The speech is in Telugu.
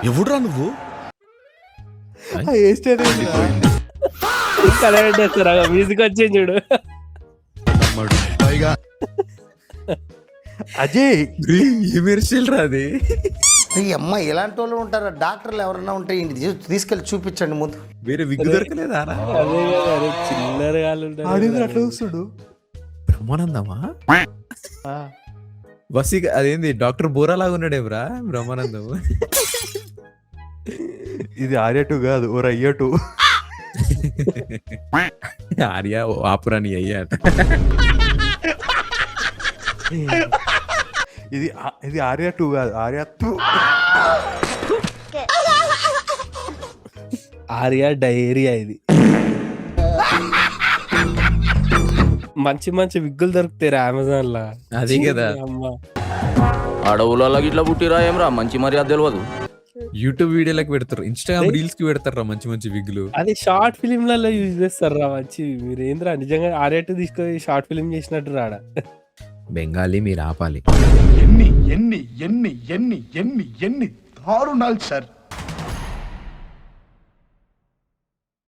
ఎవడురా నువ్వు? మ్యూజిక్ వచ్చింది చూడు. అజయ్ అది అమ్మ ఇలాంటి వాళ్ళు ఉంటారా? డాక్టర్లు ఎవరైనా ఉంటే తీసుకెళ్ళి చూపించండి ముందు. వేరే విగ్గు దొరకలేదా? అదే కదా, అరే చిల్లర గాళ్ళు ఉంటారు. అట్లా చూస్తుడు. బ్రహ్మానందమా? బస్ అదేంది డాక్టర్ బోరా లాగా ఉన్నాడేమ్రా బ్రహ్మానందం. ఇది ఆర్య 2 కాదు, ఓ రయ్య 2. ఆర్య ఆపురాని అయ్యాట. ఇది ఆర్య 2 కాదు, ఆర్య 2. ఆర్యా డైరియా ఇది. మంచి మంచి విగ్గులు దొరుకుతాయి అమెజాన్ లా. అదే కదా, అడవులలో ఇట్లా పుట్టిరా ఏమరా మంచి మర్యాద తెలియదు. యూట్యూబ్ వీడియోలకు పెడతారు, ఇన్స్టాగ్రామ్ రీల్స్ కి పెడతారా మంచి మంచి విగ్గులు. అది షార్ట్ ఫిలింలలో యూజ్ చేస్తారు రా. మంచి మీరు ఏంద్రా నిజంగా ఆర్యా 2 తీసుకొని షార్ట్ ఫిలిం చేసినట్టు రాడా. బెంగాలీ మీరు ఆపాలి. ఎన్ని ఎన్ని ఎన్ని ఎన్ని ఎన్ని ఎన్ని దారుణాలు సార్.